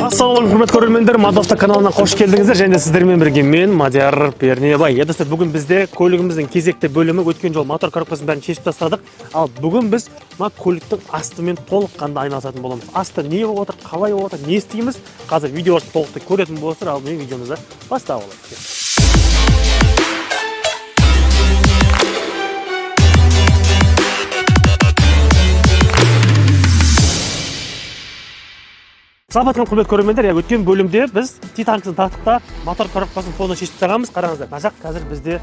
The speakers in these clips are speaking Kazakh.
Ассалаумағалейкум, құрметті көрермендер, Мадавта каналына қош келдіңіздер. Және сіздермен бірге мен Мадияр Пернебай. Еді бүгін бізде көлігіміздің кезекті бөлімі, өткен жол мотор коробкасын бәрін шешіп тастадық. Ал бүгін біз көліктің астымен толыққанды айналысатын боламыз. Асты не болып отыр, қалай болып отыр, не істейміз? Қазір видеосын толықтай көретін боласыздар. Ал мен видеомызды бастап аламыз. Саламатқалейкум, құрметті көрермендер, өткен бөлімде біз Титанкасын тақтық та мотор коробкасын полностью шешіп тастағанбыз. Қараңыздар, мына жақ қазір бізде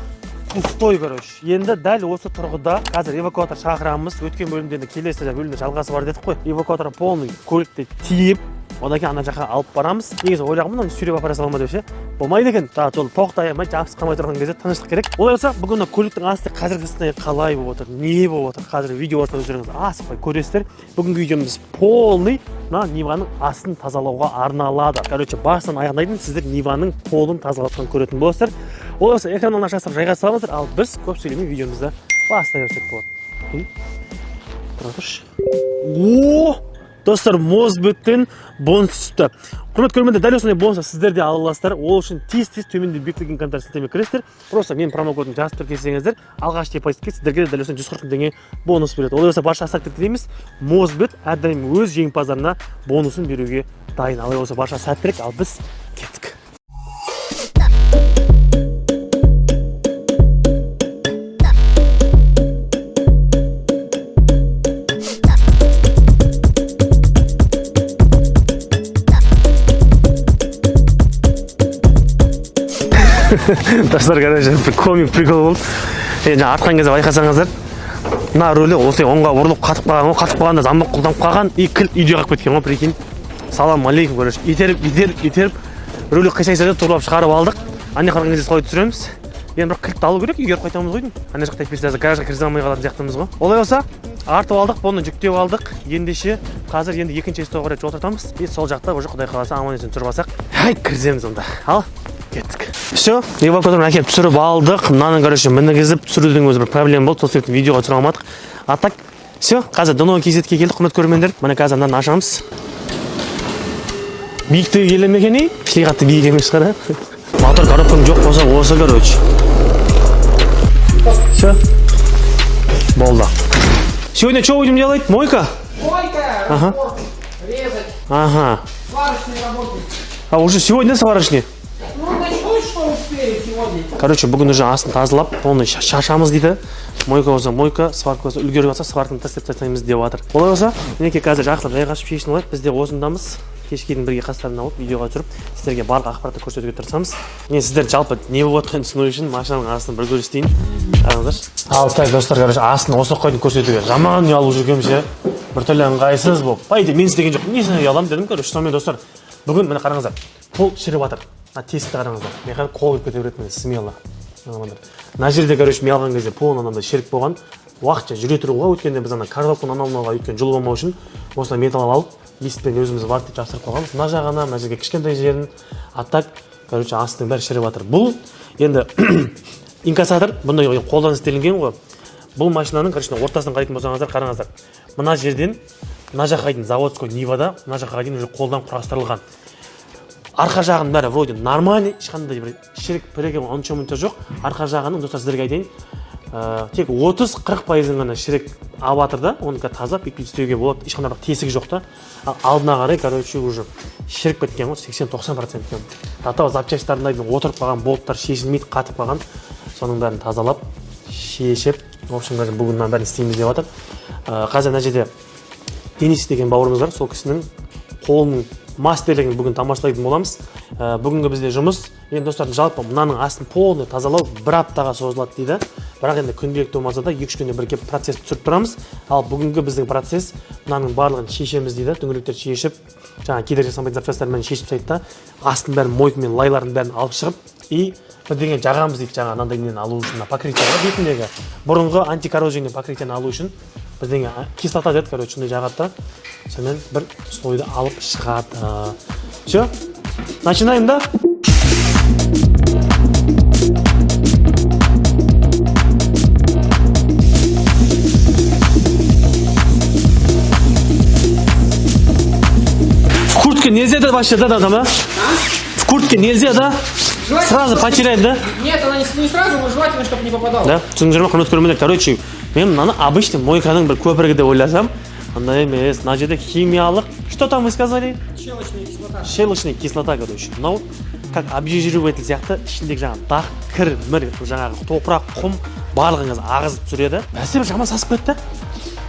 пустой, короче. Енді дәл осы тұрғыда қазір эвакуатор шақырамыз. Өткен бөлімде келесі бөлімде жалғасы бар дедік қой. Эвакуатор полный көлікті тиіп, одан кейін ана жаққа алып барамыз. Негізі ойлағанмын, оны сүйреп апара салама деп ше. Болмайды екен. Жол тоқтай алмай, жабысып қалмай тұрған кезде тыныштық керек. Олай болса, бүгін көліктің асты қазіргісіне қалай болып отыр, не болып отыр? Қазір видео арқылы өздеріңіз асықпай көресіздер. Бүгінгі видеомыз полный Ниваның астын тазалауға арналады. Короче, басынан аяғына дейін сіздер Ниваның полын тазалатқан көретін боласыздар. Олай болса, экраннан ашасып жайға салыңыздар, ал біз көп сөйлемей видеомызды бастай берсек болады. Тұра тұршы. Достар, мозбеттен бонус түсті. Құрметті көрермендер, дәл осындай бонусты сіздер де ала аласыздар. Ол үшін тез төменде бекітілген комментарий сілтеме кіресіздер. Просто мен промокодын жазып келсеңіздер, алғаш депозитке сіздерге дәл осындай 140 теңге бонус береді. Ол болса барша сәттілік тілейміз. Мозбет әрдайым өз жеңімпаздарына бонусын беруге дайын. Ал болса барша сәттілік, ал біз кеттік. Достар, короче, комик прикол болды. Жаңа артқан кезде байқасаңыздар, мына рөлі осылай оңға ұрылып қатып қалғанда замбақ қолданып қалған, и кілт үйде қалып кеткен ғой, прикинь. Салам алейкум, короче. Итеріп, рөлі қисайса да тұрлап шығарып алдық. Ане қалған кезде солай түсіреміз. Енді бір кілтті алу керек, үйге қайтамыз ғой. Ане жақта әйтпесе гаражға кіргізе алмай қалатын сияқтымыз ғой. Олай болса, артып алдық, бұны жүктеп алдық. Ендеше қазір енді екінші столға қарай жол тартамыз. И сол жақта уже Құдай қаласа аман-есен тұрып алсақ, кіргіземіз онда. Ал, кеттік. Все, эвакуаторын әкеліп түсіріп алдық. Мынаны, короче, мінгізіп түсірудің өзі бір проблема болды. Сол себептен видеоға түсіре алмадық. А так, все, қазір Донова кезетке келдік, құрметті көрермендер. Міне қазір мынаны ашамыз. Биіктігі келе ме екен, қатты биік емес шығар. Мотор коробкаң жоқ болса осы, короче. Все. Болды. Сегодня что будем делать? Мойка? Мойка, ага. Резать. Ага. Сварочные работы. А уже сегодня сварочные? Ну, начнут, что успели сегодня. Короче, бүгін уже астын тазалап, оны шашамыз дейді. Мойка болса мойка, сварка болса үлгеріп алса, сварканы тастап тастаймыз деп жатыр. Олай болса, мінекей қазір жақсылап жайғасып шешін алайық. Біз де осындамыз. Кешке дейін бірге қастарына алып, видеоға түсіріп, сіздерге барлық ақпаратты көрсетуге тырысамыз. Мен сіздер жалпы не болып жатқанын түсіну үшін машинаның астын бір көрсетейін. Қараңыздаршы. Ал так, достар, короче, астын осы қойдың көрсетуге жаман ұялып жүргенбіз, біртүрлі ыңғайсыз болып. Пайда мен істеген жоқ. Несіне ұяламын дедім, короче. Сонымен достар, бүгін міне қараңыздар. Пол шіріп жатыр. Тесікті қараңыздар. Мен қазір қол кете беретін смело. Мына жерде, короче, мен алған кезде полын анандай шірік болған. Уақытша жүре тұруға өткенде біз ана коробканы анау-мынауға өткен жұлып алмау үшін осындай металл алып, есікпен өзіміз бар деп жапсырып қойғанбыз. Мына жағына, мына жерге кішкентай жерін аттак, короче, астының бәрі шіріп жатыр. Бұл енді инкассатор бұндай қолдан істелінген ғой. Бұл машинаның, короче, ортасынан қарайтын болсаңыздар, қараңыздар. Мына жерден мына жаққа дейін заводской Нивада, мына жаққа дейін уже қолдан құрастырылған. Арқа жағының бәрі вроде нормальный, ешқандай бір шірік піреген онша-мұнша жоқ. Арқа жағының, достар, сіздерге айтайын, тек 30-40% ғана шірік алып жатыр да, оны тазалап бүйтіп істеуге болады, ешқандай тесігі жоқ та. Алдына қарай, короче, уже шірік кеткен ғой, 80-90%. Татау запчастьтарында отырып қалған болттар шешілмейді, қатып қалған. Соның бәрін тазалап, шешіп, в общем, бүгін мына бәрін істейміз деп жатыр. Қазір мына жерде Денис деген бауырымыз бар, сол кісінің қолының мастерлігін бүгін тамашалайтын боламыз. Бүгінгі бізде жұмыс, енді достар, жалпы мынаның астын полный тазалау 1 аптаға созылады дейді. Бірақ енді күнделікті болмаса да 2-3 күнде бірге процесс түсіріп тұрамыз. Ал бүгінгі біздің процесс мынаның барлығын шешеміз дейді. Дөңгелектерді шешіп, жаңа кедергі жасамайтын запчастьтармен шешіп тастайды да, астын бәрін мойкамен лайларын бәрін алып шығып, и бірдеңе жағамыз дейді, жаңа мынандаймен алу үшін покрытие бетіндегі бұрынғы антикоррозионный покрытияны алу үшін бірдеңе кислота деді, короче, сондай жағады да, сонымен бір слойды алып шығады. Все, начинаем, да? куртке нельзя да вообще, да, да? В куртке нельзя, да? Сразу потерять, да? Нет, она не сразу, но желательно, чтобы не попадала. Да? Түсіндірме құрметті көрермендер, короче, мен мынаны обычный мойканың бір көпірі деп ойласам, андай емес, мына жерде химиялық, что там вы сказали? Щелочная кислота. Щелочная кислота, короче. Мынау как обезжириватель сияқты ішіндегі жаңағы дақ, кір, мір, жаңағы топырақ, құм барлығыңыз ағызып түсіреді. Бәсе бір жаман сасып кетті.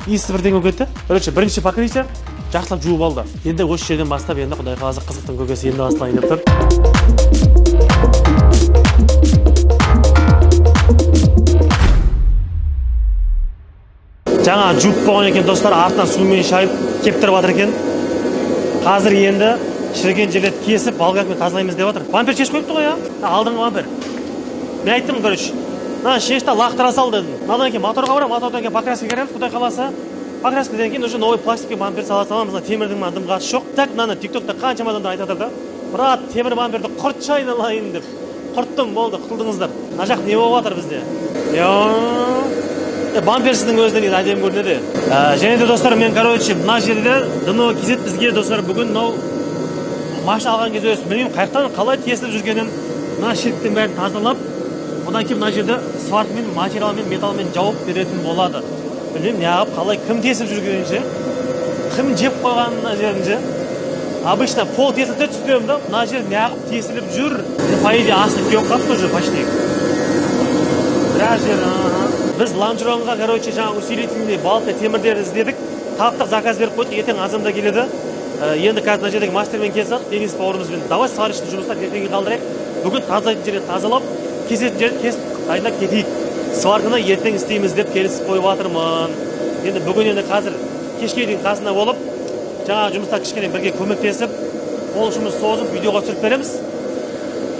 Иісі бірдеңе болып кетті. Короче, бірінші покрытие жақсылап жуып алды. Енді осы жерден бастап енді құдай қаласа қызықтың көкесі енді басталайын деп тұр. Жаңа жуып болған екен достар, артынан сумен шайып кептіріп жатыр екен. Қазір енді шіріген жерлерді кесіп, болгаркамен тазалаймыз деп жатыр. Бампер шешіп қойыпты ғой, алдыңғы бампер. Мен айттым, короче, мына шешті лақтыра сал дедім. Мынадан кейін моторға барамыз, мотордан кейін покраска кереміз, құдай қаласа. Покраскадан кейін уже новый пластикке бампер сала саламыз. Темірдің дым қатысы жоқ. Так мынаны TikTokта қаншама адамдар айтып жатыр да. Брат, темір бамперді құртшы айналайын деп. Құрттым, болды, құтылдыңыздар. Мына жақ не болып жатыр бізде? Бамперсіздің өзінен әдемі көрінеді. Және де достар, мен короче мына жерде дно кезет бізге достар бүгін мынау машина алған кезде білмеймін қаяқтан қалай тесіліп жүргенін, мына шіріктің бәрін тазалап, одан кейін мына жерде сваркамен, материалмен, металлмен жауып беретін болады. Білмеймін, неғып қалай кім тесіп жүргенінше, кім жеп қойған мына жерінше. Обычно пол тесілді түстемін да, мына жер неғып тесіліп жүр. По идее асып кеуіп қапты уже почти. Біраз жер, біз лонжеронға, короче, жаңа усилительный балта темірдерді іздедік. Таптық заказ беріп қойдық, ертең азанда келеді. Енді қазір мына жердегі мастермен келсақ, Денис бауырымызбен давай сварочный жұмыстар ертеңге қалдырайық. Бүгін тазалайтын жерді тазалап, кесетін жерді кесіп дайындап кетейік. Сварканы ертең істейміз деп келісіп қойып жатырмын. Енді бүгін енді қазір кешке дейін қасында болып, жаңа жұмыстар кішкене бірге көмектесіп, қол ұшымызды созып видеоға түсіріп береміз.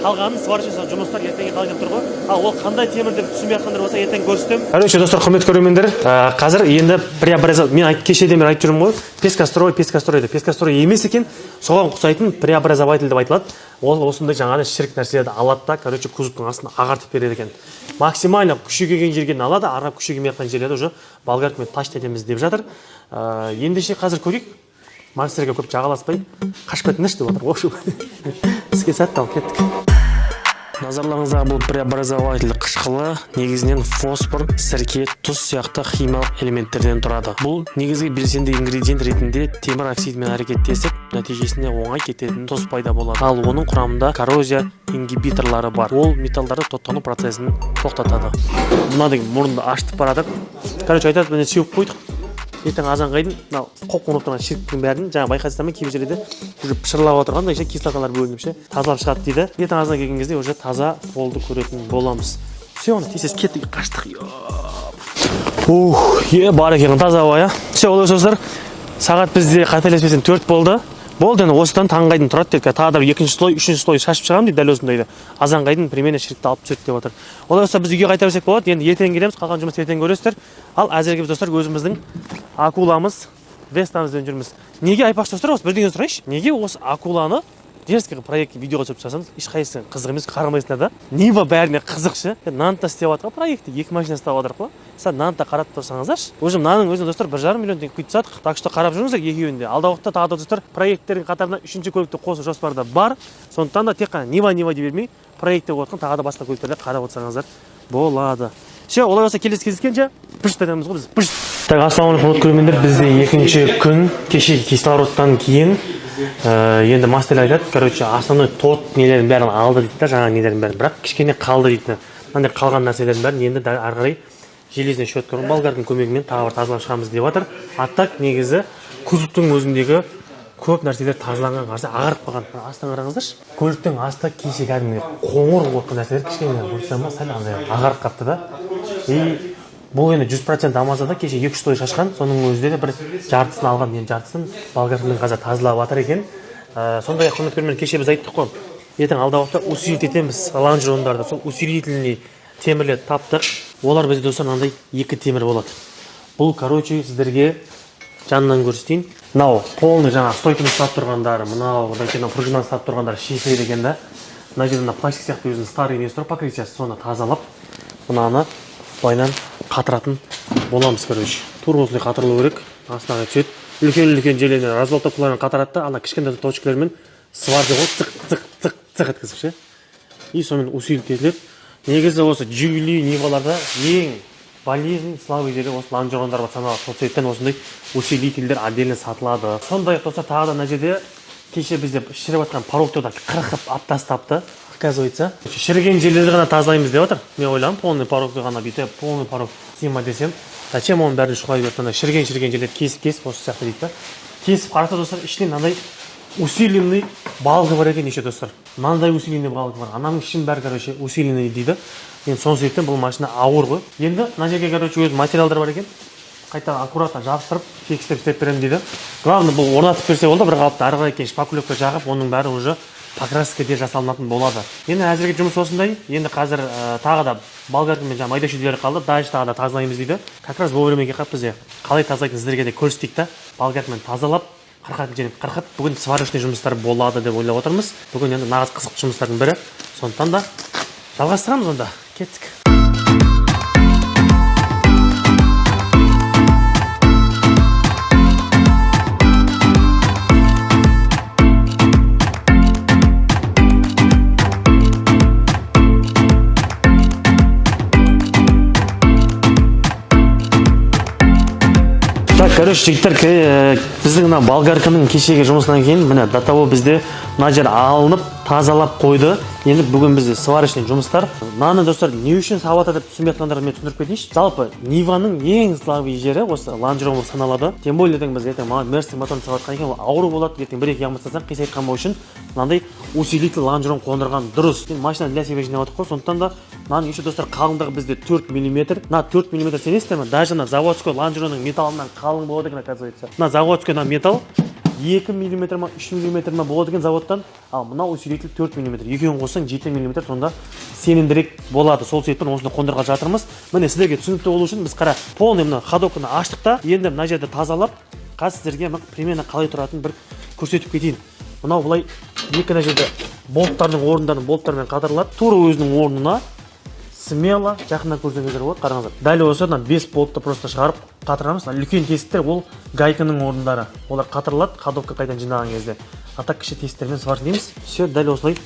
Қалғанын сварочный жұмыстар ертеңге қалып тұр ғой. Ал ол қандай темір деп түсінбей жатқандар болса, ертең көрсетемін. Короче, достар, құрметті көрермендер, қазір енді преобразователь, мен кешеден бері айтып жүрмін ғой, пескастрой деп. Пескастрой емес екен, соған ұқсайтын преобразователь деп айтылады. Ол осындай жаңағы шірік нәрселерді алады да, короче, кузовтың астына ағартып береді екен. Максимально күші келген жерден алады, арап күші келмей жатқан жерлерді уже болгаркамен таш етеміз деп жатыр. Ендеше қазір көрейік. Мастерге көп жағаласпай, қашып кетіңдерші деп отыр. Вошу. Іске сәтті алып кеттік. Назарларыңызға бұл преобразователь қышқылы негізінен фосфор, сірке, тұз сияқты химиялық элементтерден тұрады. Бұл негізгі белсенді ингредиент ретінде темір оксидімен әрекеттесіп, нәтижесінде оңай кететін тұз пайда болады. Ал оның құрамында коррозия ингибиторлары бар. Ол металдарды тоттану процесін тоқтатады. Мына деген мұрынды ашытып барадық. Короче, айтады, міне сеуіп қойдық. Ертең азанға дейін мынау қоп-қонып тұрған шіріктің бәрін жаңа байқайсыздар ма, кейбір жерлерде уже пышырлап отырғандай кислоталар бөлініп тазалап шығады дейді. Ертең азанға келген кезде уже таза полды көретін боламыз. Все, оны тез кеттік, қаштық. Бар екен таза ауа, Все, олай сөздер. Сағат бізде қателеспесем 4 болды. Болды, енді осыдан таңға дейін тұрады деді. Тағы да екінші слой, үшінші слой шашып шығамын дейді, дәл осындайды. Азанға дейін примерно шірікті алып түседі деп отыр. Олай болса біз үйге қайта берсек болады. Енді ертең келеміз, қалған жұмысты ертең көресіздер. Ал әзірге біз достар өзіміздің акуламыз, Вестамызбен жүрміз. Неге айпақ достар, осы бірдеңе сұрайыншы. Неге осы акуланы дерзкий проект видеоға түсіріп тастасаңыз, ешқайсысы қызық емес, қарамайсыңдар да. Нева бәріне қызықшы. Нанта істеп жатыр проектті, 2 машина істеп жатыр қой. Сәл нанта қарап тұрсаңыздаршы. Уже мынаның өзіне достар 1,5 миллион теңге құйып тастадық. Так что қарап жүріңіздер екеуінде. Алдағы уақытта тағы да достар проекттердің қатарына 3-ші көлікті қосу жоспарда бар. Сондықтан да тек қана Нева дей бермей, проектте отқан тағы да басқа көліктерді қарап отырсаңыздар болады. Все, олай болса келесі кездескенше пышт айтамыз ғой біз. Так, ассалаумағалейкум көрермендер, бізде екінші күн кешегі кислородтан кейін енді мастер айтады, короче, основной тот нелерін бәрін алды дейді, жаңа нелерін бәрін, бірақ кішкене қалды дейді. Мынандай қалған нәрселердің бәрін енді ары қарай железный щетканың болгарканың көмегімен тағы бір тазалап шығамыз деп жатыр. Аттак негізі кузовтың өзіндегі көп нәрселер тазаланған қарсы ағарып қалған. Астын қараңыздаршы. Көліктің асты кеше кәдімгі қоңыр отқан нәрселер кішкене көрсем сәл ағарып қапты да. И бұл енді 100% амазда да кеше 2-3 слой шашқан, соның өзінде де бір жартысын алған, енді жартысын болгаркамен қазір тазалап жатыр екен. Сондай-ақ құрметті көрермен, кеше біз айттық қой, ертең алдағы уақытта усилить етеміз лонжерондарды. Сол усилительный темірлерді таптық. Олар бізде достар мынандай 2 темір болады. Бұл, короче, сіздерге жанынан көрсетейін. Мынау полный жаңа стойканы ұстап тұрғандары, мынау пружинаны ұстап тұрғандары шешіледі екен да. Мына жерде пластик сияқты өзінің старый несі тұр, покрытиясы, соны тазалап, мынаны былайынан қатыратын боламыз, короче. Тура осылай қатырылу керек, астына түседі. үлкен жерлеріне разболтовкалармен қатырады да, ана кішкентай точкалармен сварка қылып цық еткізіп ше. И сонымен усилить етіледі. Негізі осы Жигули Ниваларда ең болезнь слабый жері осы лонжерондар бар саналады. Сол себептен осындай усилительдер отдельно сатылады. Сондай-ақ достар, тағы да мына жерде кеше бізде шіріп жатқан порогты қырқып алып тастапты. Оказывается, шіріген жерлерді ғана тазалаймыз деп отыр. Мен ойлам, полный порогты ғана бүйтіп, полный порог сема десем, зачем оның бәрін шұқылай берді? Шіріген жерлерді кесіп осы сияқты дейді. Кесіп қараса достар, ішінен мынандай усиленный балығы бар екен неше достар. Мынандай усиленный балығы бар. Ананың ішін бәрі короче усиленный дейді. Енді соны себептен бұл машина ауыр ғой. Енді мына жерге короче өз материалдар бар екен. Қайта аккуратно жабыстырып, фикстеп істеп беремін дейді. Главное бұл орнатып берсе болды, бір қалыпты ары қарай шпаклевка жағып, оның бәрі уже покраскаде жасалынатын болады. Енді әзірге жұмыс осындай. Енді қазір тағы да болгаркамен жаңа майда шүйделері қалды. Дальше тағы да тазалаймыз дейді. Как раз вовремя келіп бізде қалай тазалайтын сіздерге де көрсетейік та. Болгаркамен тазалап, қырқып бүгін сварочный жұмыстар болады деп ойлап отырмыз. Бүгін енді нағыз қызық жұмыстардың бірі. Сондықтан да жалғастырамыз онда. Кеттік. Короче, жігіттер, біздің мына болгарканың кешегі жұмысынан кейін міне до того бізде мына жер алынып, тазалап қойды. Енді бүгін бізде сварочный жұмыстар. Мынаны достар, не үшін сабата деп түсінбей жатқандарға мен түсіндіріп кетейінші. Жалпы Ниваның ең слабый жері осы лонжерон болып саналады. Тем более біз ертең Мерседес моторын сабатқан екен, ол ауыр болады. Ертең бір-екі яғын бастасаң қисайтқан болу үшін мынандай усилитель лонжерон қондырған дұрыс. Машина для себя жинап отыр ғой. Сондықтан да мынаның еще достар қалыңдығы бізде 4 мм. На 4 мм сенесіздер ме? Даже на заводской лонжеронның металлынан қалың болады екен, оказывается. На заводской металл 2 мм ма 3 мм болады екен заводтан, ал мына усилитель 4 мм. Екеуін қоссаң 7 мм, сонда сенімдірек болады. Сол себептен осыны қондырған жатырмыз. Міне сіздерге түсінікті болу үшін біз қара полный мына ходовканы аштық та, енді мына жерді тазалап, қазір сіздерге примерно қалай тұратынын бір көрсетіп кетейін. Мынау былай екі мына жерде болттардың орындарын болттармен қатырылады. Тура өзінің орнына смело жақында көрсеңіздер болады. Қараңыздар. Дәл осы 5 болтты просто шығарып қатырамыз. Үлкен тесіктер ол гайканың орындары. Олар қатырылады, ходовка қайдан жинаған кезде. А так кіші тесіктермен сварщик дейміз. Все, дәл осылай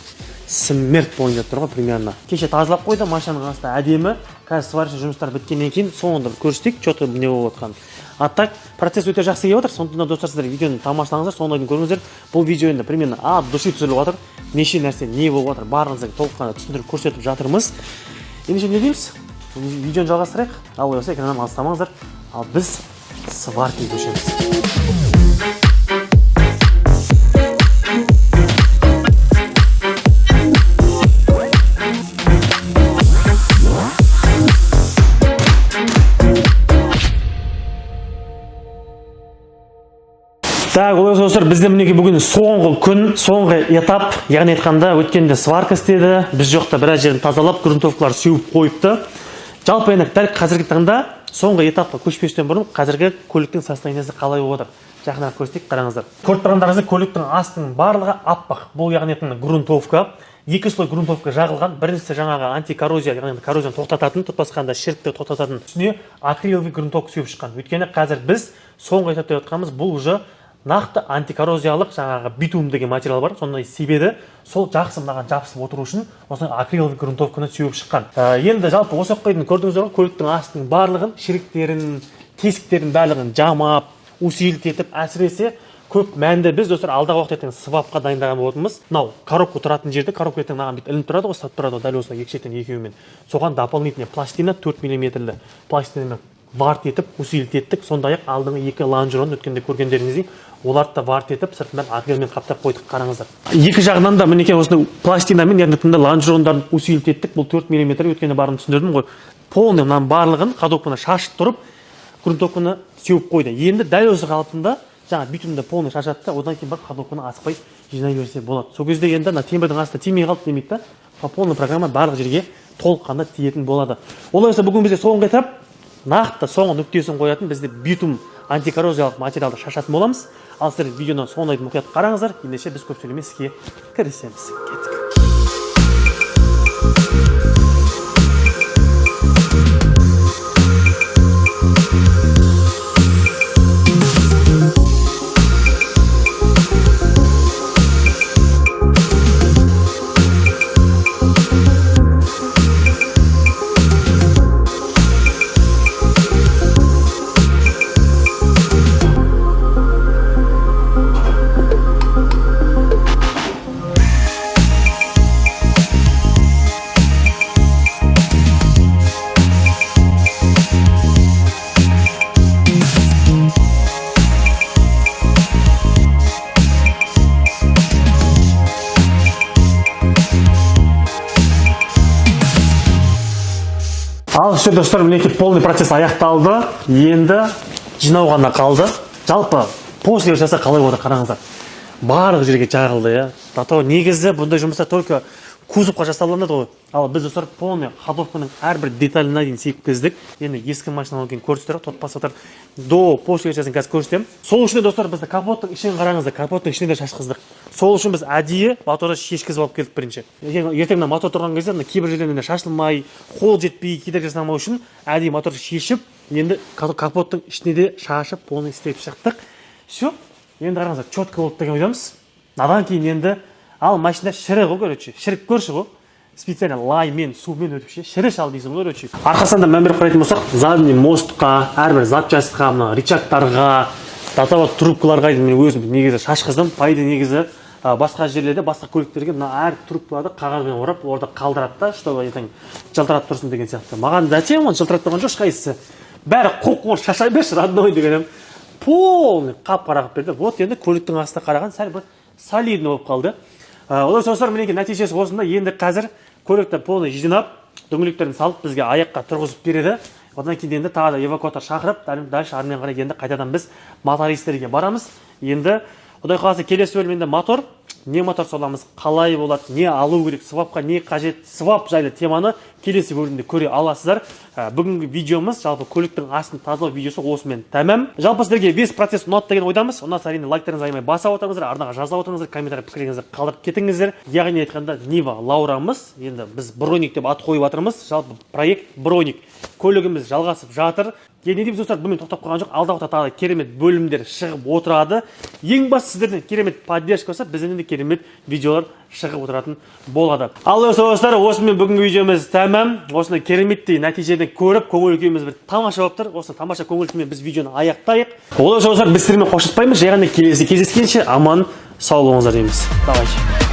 смерть бойында тұр ғой примерно. Кеше тазалап қойды, машинаның астында әдемі. Қазір сварщик жұмыстар біткеннен кейін соңында көрсетейік, что-то не болып жатқанын. А так процесс өте жақсы келіп отыр. Сондықтан достар, сіздер видеоны тамашалаңыздар, сондайын көріңіздер. Бұл видео енді примерно от души түсіріліп жатыр. Неше нәрсе не болып жатыр, барлығыңызға толыққанды түсіндіріп көрсетіп жатырмыз. Ендеше не дейміз? Видеоны жалғастырайық. Ал болса экраннан алыстамаңыздар. Ал біз сваркаға көшеміз. Так, олай достар, бізде мінеки бүгін соңғы күн, соңғы этап, яғни айтқанда өткенде сварка істеді, біз жоқта біраз жерін тазалап, грунтовкалар сеуіп қойыпты. Жалпы енді дәл қазіргі таңда соңғы этапқа көшпестен бұрын қазіргі көліктің состояниесі қалай болып отыр. Жақынырақ көрсетейік, қараңыздар. Көріп тұрғандарыңызда көліктің астының барлығы аппақ. Бұл яғни грунтовка. Екі слой грунтовка жағылған. Біріншісі жаңағы антикоррозия, яғни коррозияны тоқтататын, тұтпасқанда шірікті тоқтататын. Үстіне акриловый грунтовка сеуіп шыққан. Өйткені қазір біз соңғы этапта жатқанымыз бұл уже нақты антикоррозиялық жаңағы битум деген материал бар, сондай себеді сол жақсы мынаған жабысып отыру үшін осындай акриловый грунтовканы сеуіп шыққан. Енді жалпы осы қойдың көрдіңіздер ғой, көліктің астының барлығын, шіріктерін, тесіктерін барлығын жамап, усилить етіп, әсіресе көп мәнді біз достар алдағы уақытта ертең свапқа дайындаған болатынбыз. Мынау коробка тұратын жерде, коробка ертең мынаған бүйтіп ілініп тұрады ғой, ұстап тұрады ғой, дәл осылай екі шеттен екеуімен. Соған дополнительный пластина 4 мм пластинамен варт етіп, усилить еттік. Сондай-ақ алдыңғы екі лонжерон өткенде көргендеріңіздей, оларды да варт етіп, сыртынан акрилмен қаптап қойдық, қараңыздар. Екі жағынан да мінеке осындай пластинамен, яғни лонжерондарын усилить еттік. Бұл 4 мм өткенде барын түсіндірдім ғой. Полный мынаның барлығын ходовканы шашып тұрып, грунтовканы сеуіп қойды. Енді дәл осы қалпында жаңа битумды полный шашатты, одан кейін барып ходовканы асықпай жинай берсе болады. Сол кезде енді темірдің астына тимей қалды демейді да, по полный программа барлық жерге толыққанды тиетін болады. Олайса бүгін бізде соңғы этап, нақты соңғы нүктесін қоятын бізде битум антикоррозиялық материалды шашатын боламыз. Ал сіздер видеоны соңына дейін мұқият қараңыздар, ендеше біз көп сөйлемей іске кірісеміз. Кеттік. күшті достар, мінекей полный процесс аяқталды. Енді жинау ғана қалды. Жалпы после жаса қалай отыр қараңыздар. Барлық жерге жағылды, иә. Тато негізі бұндай жұмыстар только кузовқа жасалынады ғой. Ал біз достар полный ходовканың әрбір деталіне дейін секкіздік. Енді ескі машинадан кейін көрсетер, тот пассаттар до после жасасын қазір көрсетемін. Сол үшін достар бізді капоттың ішін қараңыздар, капоттың ішіне де шашқыздық. Сол үшін біз әдейі моторды шешкізіп алып келдік бірінші. Ертең мотор тұрған кезде кейбір жерлерінде шашылмай, қол жетпей, кедергі жасамау үшін әдейі моторды шешіп, енді капоттың ішіне де шашып, полный істеп шықтық. Все. Енді қараңыздар, четко болды деген ойдамыз. Надан кейін енді ал машина шірі ғой, короче. Шіріп көрші ғой. Специально лаймен, сумен өтіп ше. Шірі шал дейсің ғой, короче. Арқасында мән беріп қарайтын болсақ, задний мостқа, әрбір запчастьқа, мына рычагтарға, татава трубкаларға мен өзім негізі шашқыздым. Пайда негізі басқа жерлерде, басқа көліктерге мына әр трубкаларды қағазбен орап, орда қалдырады да, чтобы ертең жылтырап тұрсын деген сияқты. Маған зачем он жылтырап тұрған жоқ ешқайсысы. Бәрі қоқ-қоқ шаша берші, родной дегенім. Полный қап-қара қылып берді. Вот енді көліктің астына қараған сәл бір солидный болып қалды. Олар достар, мінекей нәтижесі осында. Енді қазір көлікті полный жинап, дөңгелектерін салып бізге аяққа тұрғызып береді. Одан кейін енді тағы да эвакуатор шақырып, дальше армен қарай енді қайтадан біз мотористерге барамыз. Енді Құдай қаласа келесі бөлімде мотор, не мотор соламыз, қалай болады, не алу керек, свапқа не қажет, свап жайлы теманы келесі бөлімде көре аласыздар. Бүгінгі видеомыз жалпы көліктің астын тазалау видеосы осымен тәмам. Жалпы сіздерге весь процесс ұнады деген ойдамыз. Ұнаса әрине лайктарыңызды аямай баса отырыңыздар, арнаға жаза отырыңыздар, комментарий пікірлеріңізді қалдырып кетіңіздер. Яғни айтқанда Нива Лаурамыз, енді біз Броник деп ат қойып жатырмыз. Жалпы проект Броник. Көлігіміз жалғасып жатыр. Не дейміз достар, бұмен тоқтап қалған жоқ. Алдағы уақытта тағы керемет бөлімдер шығып отырады. Ең басты сіздерден керемет поддержка болса, бізден де керемет видеолар шығып отыратын болады. Ал достар, осымен бүгінгі видеомыз тәмам. Осыны кереметтей нәтижені көріп, көңіл күйіміз бір тамаша болып тұр. Осы тамаша көңіл күймен біз видеоны аяқтайық. Достар, біз сіздермен қоштаспаймыз. Жай ғана келесі кездескенше аман сау болыңыздар дейміз. Давайте.